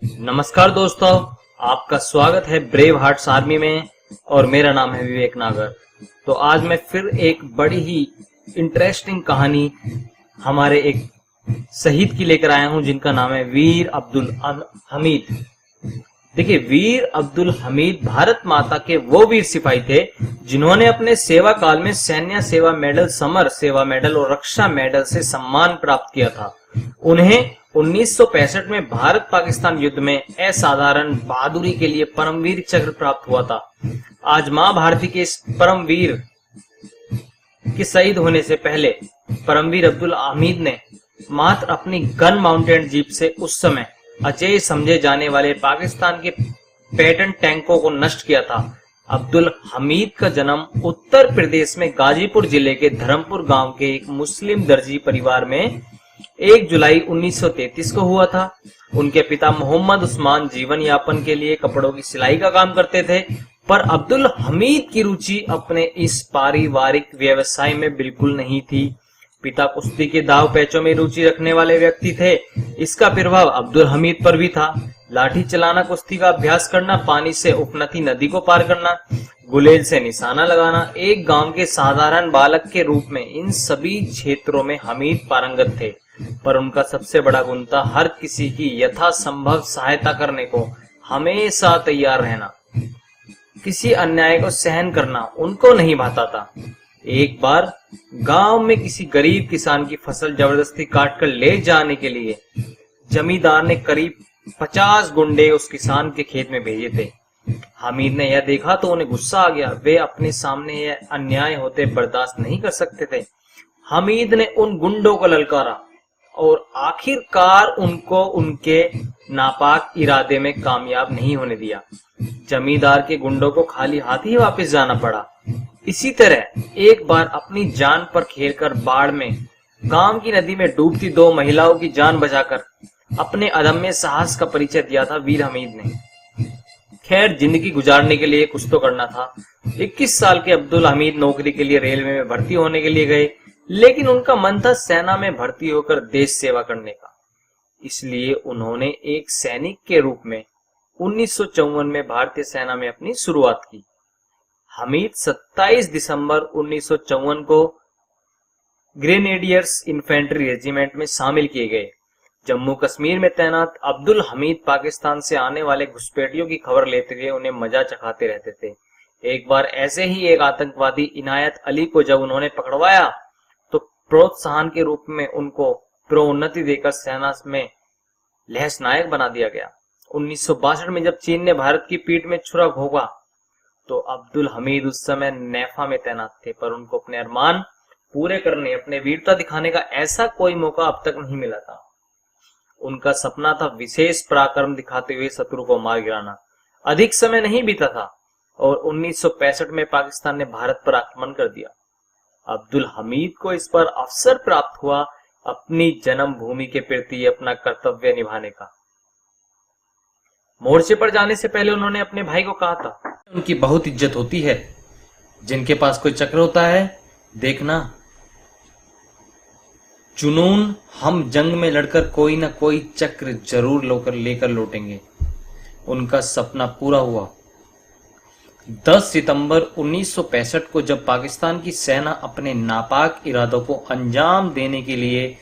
नमस्कार दोस्तों, आपका स्वागत है ब्रेव हार्ट्स आर्मी में और मेरा नाम है विवेक नागर। तो आज मैं फिर एक बड़ी ही इंटरेस्टिंग कहानी हमारे एक शहीद की लेकर आया हूं जिनका नाम है वीर अब्दुल हमीद। देखिए, वीर अब्दुल हमीद भारत माता के वो वीर सिपाही थे जिन्होंने अपने सेवा काल में सैन्य सेवा मेडल, समर सेवा मेडल और रक्षा मेडल से सम्मान प्राप्त किया था। उन्हें 1965 में भारत पाकिस्तान युद्ध में असाधारण बहादुरी के लिए परमवीर चक्र प्राप्त हुआ था। आज मां भारती के इस परमवीर के शहीद होने से पहले परमवीर अब्दुल हमीद ने मात्र अपनी गन माउंटेड जीप से उस समय अजय समझे जाने वाले पाकिस्तान के पैटर्न टैंकों को नष्ट किया था। अब्दुल हमीद का जन्म उत्तर प्रदेश में गाजीपुर जिले के धर्मपुर गांव के एक मुस्लिम दर्जी परिवार में 1 जुलाई 1933 को हुआ था। उनके पिता मोहम्मद उस्मान जीवन यापन के लिए कपड़ों की सिलाई का काम करते थे, पर अब्दुल हमीद की रुचि अपने इस पारिवारिक व्यवसाय में बिल्कुल नहीं थी। पिता कुश्ती के दाव पैचों में रुचि रखने वाले व्यक्ति थे। इसका प्रभाव अब्दुल हमीद पर भी था। लाठी चलाना, कुश्ती का अभ्यास करना, पानी से उफनती नदी को पार करना, गुलेल से निशाना लगाना, एक गांव के साधारण बालक के रूप में इन सभी क्षेत्रों में हमीद पारंगत थे। पर उनका सबसे बड़ा गुण था हर किसी की यथासंभव सहायता करने को हमेशा तैयार रहना। किसी अन्याय को सहन करना उनको नहीं भाता था। एक बार गांव में किसी गरीब किसान की फसल जबरदस्ती काट कर ले जाने के लिए जमींदार ने करीब 50 गुंडे उस किसान के खेत में भेजे थे। हमीद ने यह देखा तो उन्हें गुस्सा आ गया। वे अपने सामने यह अन्याय होते बर्दाश्त नहीं कर सकते थे। हमीद ने उन गुंडों को ललकारा और आखिरकार उनको उनके नापाक इरादे में कामयाब नहीं होने दिया। जमींदार के गुंडों को खाली हाथ ही वापस जाना पड़ा। इसी तरह एक बार अपनी जान पर खेलकर बाढ़ में गांव की नदी में डूबती 2 महिलाओं की जान बचाकर अपने अदम्य साहस का परिचय दिया था वीर हमीद ने। खैर, जिंदगी गुजारने के लिए कुछ तो करना था। 21 साल के अब्दुल हमीद नौकरी के लिए रेलवे में भर्ती होने के लिए गए, लेकिन उनका मन था सेना में भर्ती होकर देश सेवा करने का। इसलिए उन्होंने एक सैनिक के रूप में 1954 में भारतीय सेना में अपनी शुरुआत की। हमीद 27 दिसंबर 1954 को ग्रेनेडियर्स इन्फेंट्री रेजिमेंट में शामिल किए गए। जम्मू कश्मीर में तैनात अब्दुल हमीद पाकिस्तान से आने वाले घुसपैठियों की खबर लेते हुए उन्हें मजा चखाते रहते थे। एक बार ऐसे ही एक आतंकवादी इनायत अली को जब उन्होंने पकड़वाया तो प्रोत्साहन के रूप में उनको प्रोन्नति देकर सेना में लहस नायक बना दिया गया। 1962 में जब चीन ने भारत की पीठ में छुरा घोंपा तो अब्दुल हमीद उस समय नेफा में तैनात थे, पर उनको अपने अरमान पूरे करने, अपने वीरता दिखाने का ऐसा कोई मौका अब तक नहीं मिला था। उनका सपना था विशेष पराक्रम दिखाते हुए शत्रु को मार गिराना। अधिक समय नहीं बीता था और 1965 में पाकिस्तान ने भारत पर आक्रमण कर दिया। अब्दुल हमीद को इस पर अवसर प्राप्त हुआ अपनी जन्मभूमि के प्रति अपना कर्तव्य निभाने का। मोर्चे पर जाने से पहले उन्होंने अपने भाई को कहा था, उनकी बहुत इज्जत होती है। जिनके पास कोई चक्र होता है, देखना जुनून, हम जंग में लड़कर कोई ना कोई चक्र जरूर लेकर लौटेंगे। उनका सपना पूरा हुआ। 10 सितंबर 1965 को जब पाकिस्तान की सेना अपने नापाक इरादों को अंजाम देने के लिए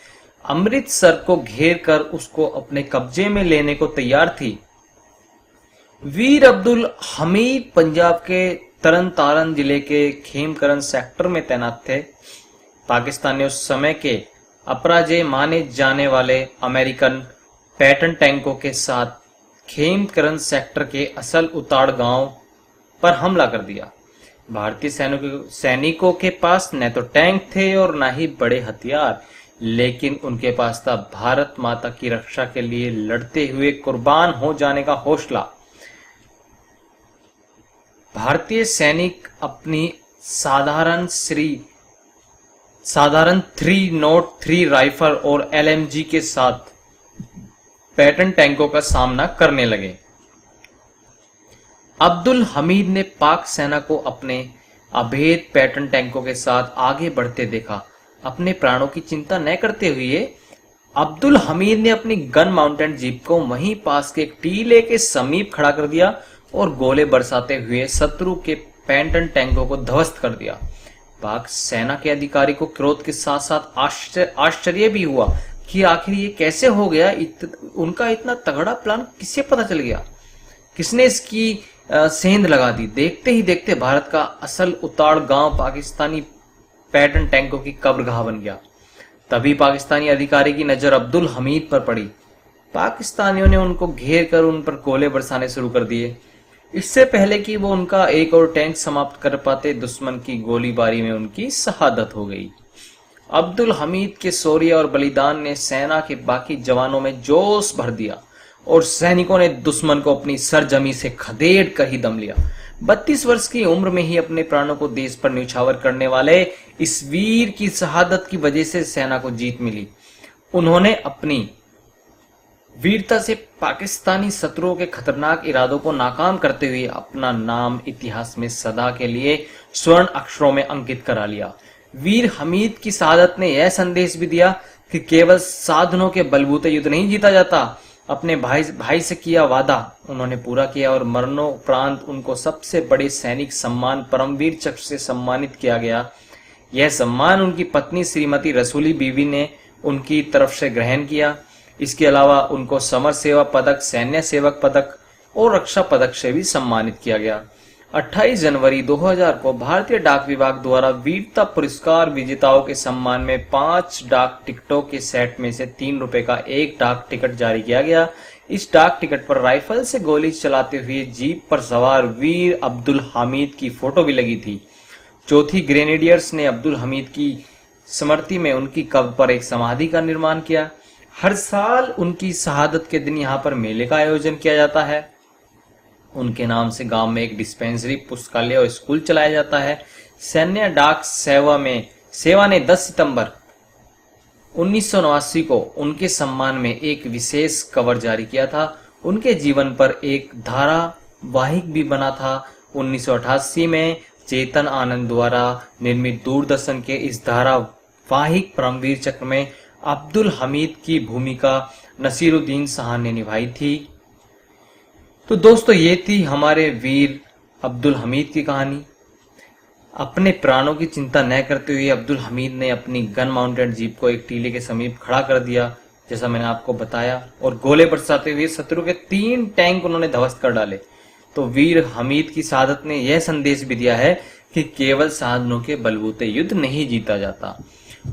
अमृतसर को घेर कर उसको अपने कब्जे में लेने को तैयार थी, वीर अब्दुल हमीद पंजाब के तरन तारण जिले के खेमकरन सेक्टर में तैनात थे। पाकिस्तान ने उस समय के अपराजय माने जाने वाले अमेरिकन पैटर्न टैंकों के साथ खेमकरन सेक्टर के असल उताड़ गांव पर हमला कर दिया। भारतीय सैनिकों के पास न तो टैंक थे और न ही बड़े हथियार, लेकिन उनके पास था भारत माता की रक्षा के लिए लड़ते हुए कुर्बान हो जाने का हौसला। भारतीय सैनिक अपनी साधारण 303 राइफल और LMG के साथ पैटर्न टैंकों का सामना करने लगे। अब्दुल हमीद ने पाक सेना को अपने अभेद पैटर्न टैंकों के साथ आगे बढ़ते देखा। अपने प्राणों की चिंता न करते हुए अब्दुल हमीद ने अपनी गन माउंटेड जीप को वहीं पास के एक टीले के समीप खड़ा कर दिया और गोले बरसाते हुए शत्रु के पैंटन टैंकों को ध्वस्त कर दिया। पाक सेना के अधिकारी को क्रोध के साथ साथ आश्चर्य भी हुआ कि आखिर ये कैसे हो गया। उनका इतना तगड़ा प्लान किसे पता चल गया, किसने इसकी सेंध लगा दी। देखते ही देखते भारत का असल उताड़ गांव पाकिस्तानी पैटर्न टैंकों की कब्रगाह बन गया। तभी पाकिस्तानी अधिकारी की नजर अब्दुल हमीद पर पड़ी। पाकिस्तानियों ने उनको घेर कर उन पर गोले बरसाने शुरू कर दिए। इससे पहले कि वो उनका एक और टैंक समाप्त कर पाते, दुश्मन की गोलीबारी में उनकी शहादत हो गई। अब्दुल हमीद के शौर्य और बलिदान ने सेना के बाकी जवानों में जोश भर दिया और सैनिकों ने दुश्मन को अपनी सरजमी से खदेड़ कर ही दम लिया। 32 वर्ष की उम्र में ही अपने प्राणों को देश पर न्यौछावर करने वाले इस वीर की शहादत की वजह से सेना को जीत मिली। उन्होंने अपनी वीरता से पाकिस्तानी शत्रुओं के खतरनाक इरादों को नाकाम करते हुए अपना नाम इतिहास में सदा के लिए स्वर्ण अक्षरों में अंकित करा लिया। वीर हमीद की शहादत ने यह संदेश भी दिया कि केवल साधनों के बलबूते युद्ध नहीं जीता जाता। अपने भाई से किया वादा उन्होंने पूरा किया और मरणोपरांत उनको सबसे बड़े सैनिक सम्मान परमवीर चक्र से सम्मानित किया गया। यह सम्मान उनकी पत्नी श्रीमती रसूली बीवी ने उनकी तरफ से ग्रहण किया। इसके अलावा उनको समर सेवा पदक, सैन्य सेवक पदक और रक्षा पदक से भी सम्मानित किया गया। 28 जनवरी 2000 को भारतीय डाक विभाग द्वारा वीरता पुरस्कार विजेताओं के सम्मान में 5 डाक टिकटों के सेट में से 3 रुपए का एक डाक टिकट जारी किया गया। इस डाक टिकट पर राइफल से गोली चलाते हुए जीप पर सवार वीर अब्दुल हमीद की फोटो भी लगी थी। चौथी ग्रेनेडियर्स ने अब्दुल हमीद की स्मृति में उनकी कब्र पर एक समाधि का निर्माण किया। हर साल उनकी शहादत के दिन यहाँ पर मेले का आयोजन किया जाता है। उनके नाम से गांव में एक डिस्पेंसरी, पुस्तकालय और स्कूल चलाया जाता है। सैन्य डाक सेवा ने 10 सितंबर 1989 को उनके सम्मान में एक विशेष कवर जारी किया था। उनके जीवन पर एक धारावाहिक भी बना था। 1988 में चेतन आनंद द्वारा निर्मित दूरदर्शन के इस धारावाहिक परमवीर चक्र में अब्दुल हमीद की भूमिका नसीरुद्दीन शाह ने निभाई थी। तो दोस्तों, ये थी हमारे वीर अब्दुल हमीद की कहानी। अपने प्राणों की चिंता न करते हुए अब्दुल हमीद ने अपनी गन माउंटेड जीप को एक टीले के समीप खड़ा कर दिया, जैसा मैंने आपको बताया, और गोले बरसाते हुए शत्रु के 3 टैंक उन्होंने ध्वस्त कर डाले। तो वीर हमीद की शहादत ने यह संदेश भी दिया है कि केवल साधनों के बलबूते युद्ध नहीं जीता जाता।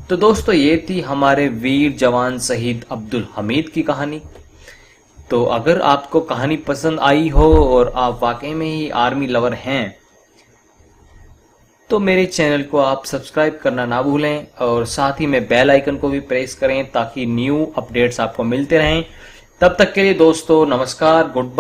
तो दोस्तों, ये थी हमारे वीर जवान शहीद अब्दुल हमीद की कहानी। तो अगर आपको कहानी पसंद आई हो और आप वाकई में ही आर्मी लवर हैं, तो मेरे चैनल को आप सब्सक्राइब करना ना भूलें और साथ ही में बेल आइकन को भी प्रेस करें ताकि न्यू अपडेट्स आपको मिलते रहें। तब तक के लिए दोस्तों, नमस्कार, गुड बाय।